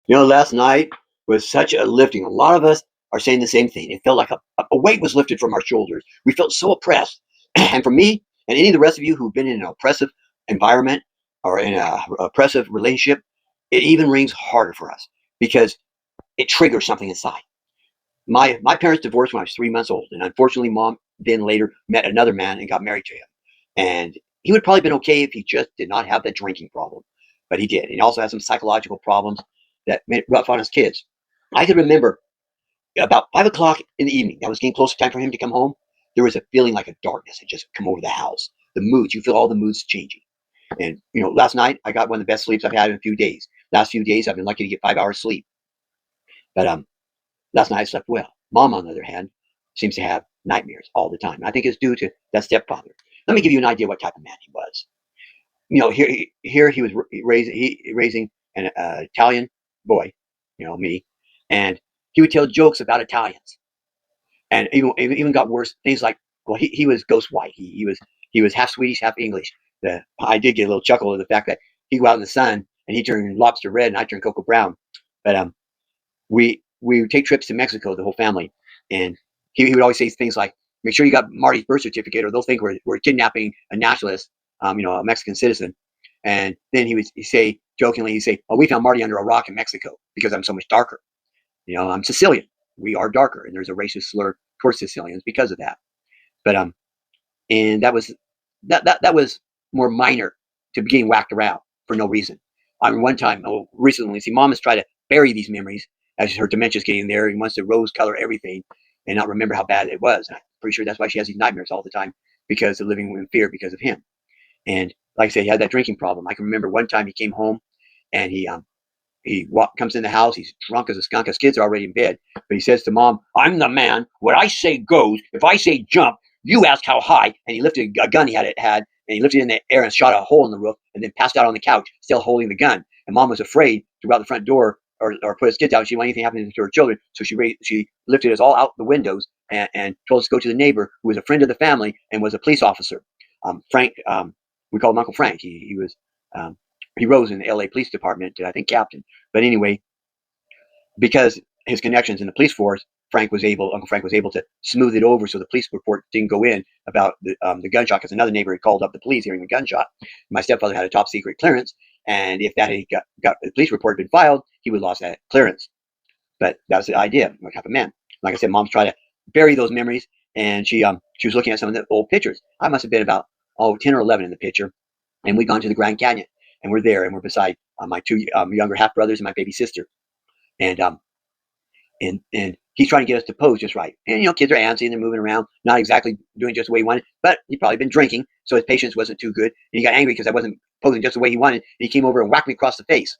Last night was such a lifting. A lot of us are saying the same thing. It felt like a weight was lifted from our shoulders. We felt so oppressed. And for me, and any of the rest of you who've been in an oppressive environment or in a oppressive relationship, it even rings harder for us because it triggers something inside. My parents divorced when I was 3 months old, and unfortunately, mom then later met another man and got married to him. And he would have probably been okay if he just did not have that drinking problem, but he did. He also had some psychological problems that made it rough on his kids. I can remember about 5 o'clock in the evening. That was getting close to time for him to come home. There was a feeling like a darkness had just come over the house. The moods, you feel all the moods changing. And last night I got one of the best sleeps I've had in a few days. Last few days I've been lucky to get 5 hours sleep. But last night I slept well. Mom, on the other hand, seems to have nightmares all the time. And I think it's due to that stepfather. Let me give you an idea what type of man he was. Here he was raising an Italian boy, me, and he would tell jokes about Italians, and even got worse things like, well, he was ghost white. He was half Swedish, half English. I did get a little chuckle of the fact that he'd go out in the sun and he turned lobster red and I turned cocoa brown. But we would take trips to Mexico, the whole family, and he would always say things like, "Make sure you got Marty's birth certificate, or they'll think we're kidnapping a nationalist, a Mexican citizen." And then he'd say jokingly, he'd say, "Oh, we found Marty under a rock in Mexico because I'm so much darker. I'm Sicilian. We are darker, and there's a racist slur towards Sicilians because of that." But and that was more minor to be getting whacked around for no reason. I mean, one time, recently, see, mom has tried to bury these memories as her dementia's getting there. He wants to rose color everything and not remember how bad it was. And I'm pretty sure that's why she has these nightmares all the time, because of living in fear because of him. And like I said, he had that drinking problem. I can remember one time he came home and comes in the house. He's drunk as a skunk. His kids are already in bed, but he says to mom, "I'm the man. What I say goes. If I say jump, you ask how high." And he lifted a gun he had, and he lifted it in the air and shot a hole in the roof, and then passed out on the couch, still holding the gun. And mom was afraid to go out the front door or put his kids out. She didn't want anything happening to her children, so she lifted us all out the windows and told us to go to the neighbor, who was a friend of the family and was a police officer. Frank, we called him Uncle Frank. Um, he rose in the L.A. Police Department to, I think, captain. But anyway, because his connections in the police force, Uncle Frank was able to smooth it over so the police report didn't go in about the gunshot, because another neighbor had called up the police hearing the gunshot. My stepfather had a top secret clearance, and if that had got the police report had been filed, he would have lost that clearance. But that was the idea, what type of man. Like I said, mom's trying to bury those memories, and she was looking at some of the old pictures. I must have been about 10 or 11 in the picture, and we'd gone to the Grand Canyon, and we're there, and we're beside my two younger half brothers and my baby sister, and and he's trying to get us to pose just right. And kids are antsy and they're moving around, not exactly doing just the way he wanted, but he'd probably been drinking, so his patience wasn't too good, and he got angry because I wasn't posing just the way he wanted. And he came over and whacked me across the face.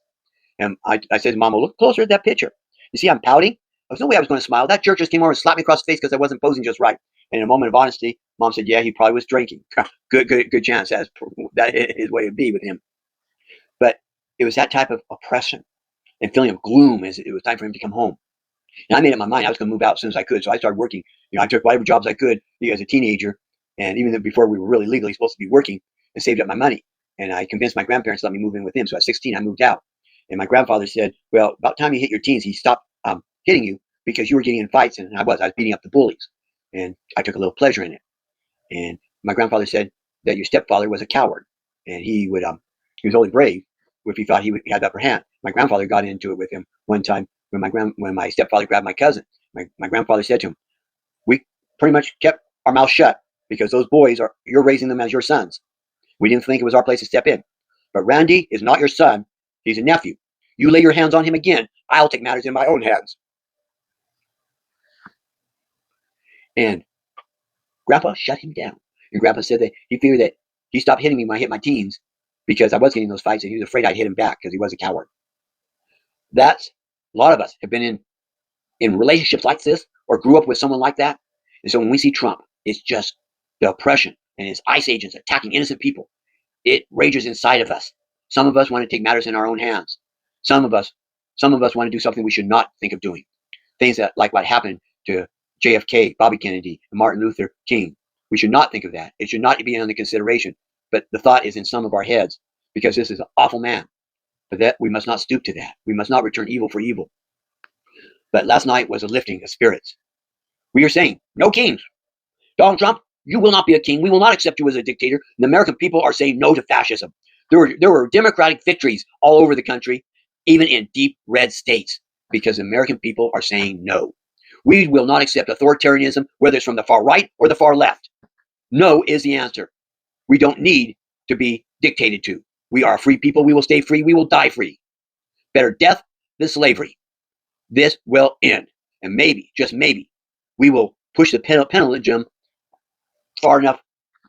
And I said to Mom, "Well, look closer at that picture. You see, I'm pouting. There's no way I was going to smile. That jerk just came over and slapped me across the face because I wasn't posing just right." And in a moment of honesty, Mom said, "Yeah, he probably was drinking." Good chance that his way would be with him. But it was that type of oppression and feeling of gloom as it was time for him to come home. And I made up my mind I was going to move out as soon as I could. So I started working. I took whatever jobs I could as a teenager. And even before we were really legally supposed to be working, and saved up my money. And I convinced my grandparents to let me move in with him. So at 16, I moved out. And my grandfather said, "Well, about time you hit your teens, he stopped hitting you because you were getting in fights." And I was beating up the bullies. And I took a little pleasure in it. And my grandfather said that your stepfather was a coward. And he was only brave if he thought he had the upper hand. My grandfather got into it with him one time when my stepfather grabbed my cousin. My grandfather said to him, "We pretty much kept our mouth shut because those boys you're raising them as your sons. We didn't think it was our place to step in. But Randy is not your son. He's a nephew. You lay your hands on him again, I'll take matters in my own hands." And Grandpa shut him down. And Grandpa said that he figured that he stopped hitting me when I hit my teens because I was getting those fights, and he was afraid I'd hit him back because he was a coward. That's a lot of us have been in relationships like this or grew up with someone like that. And so when we see Trump, it's just the oppression and his ICE agents attacking innocent people. It rages inside of us. Some of us want to take matters in our own hands. Some of us want to do something we should not think of doing. Things that, like what happened to JFK, Bobby Kennedy, and Martin Luther King. We should not think of that. It should not be under consideration. But the thought is in some of our heads because this is an awful man. But that we must not stoop to that. We must not return evil for evil. But last night was a lifting of spirits. We are saying, no kings. Donald Trump, you will not be a king. We will not accept you as a dictator. The American people are saying no to fascism. There were Democratic victories all over the country, even in deep red states, because the American people are saying no. We will not accept authoritarianism, whether it's from the far right or the far left. No is the answer. We don't need to be dictated to. We are free people. We will stay free. We will die free. Better death than slavery. This will end. And maybe, just maybe, we will push the pendulum far enough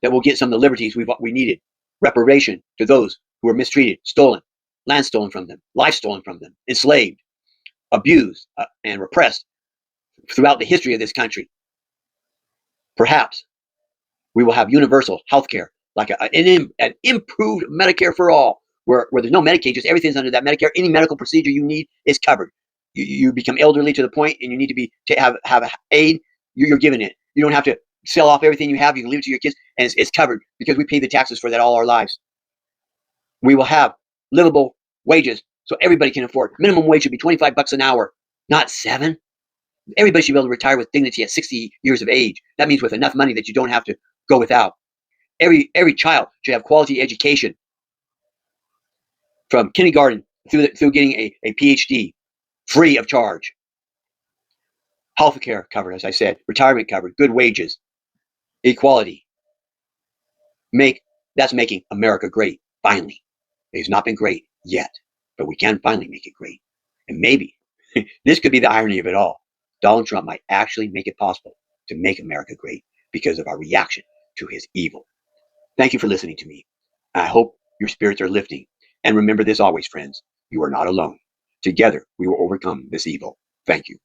that we'll get some of the liberties we needed. Reparation to those who were mistreated, stolen, land stolen from them, life stolen from them, enslaved, abused, and repressed throughout the history of this country. Perhaps we will have universal health care, like an improved Medicare for all, where there's no Medicaid, just everything's under that Medicare. Any medical procedure you need is covered. You become elderly to the point and you need to have aid, you're given it. You don't have to sell off everything you have. You can leave it to your kids, and it's covered because we pay the taxes for that all our lives. We will have livable wages so everybody can afford. Minimum wage should be $25 an hour, not $7. Everybody should be able to retire with dignity at 60 years of age. That means with enough money that you don't have to go without. Every child should have quality education from kindergarten through getting a PhD, free of charge. Health care covered, as I said, retirement covered, good wages, equality. That's making America great, finally. It has not been great yet, but we can finally make it great. And maybe, this could be the irony of it all. Donald Trump might actually make it possible to make America great because of our reaction to his evil. Thank you for listening to me. I hope your spirits are lifting. And remember this always, friends, you are not alone. Together, we will overcome this evil. Thank you.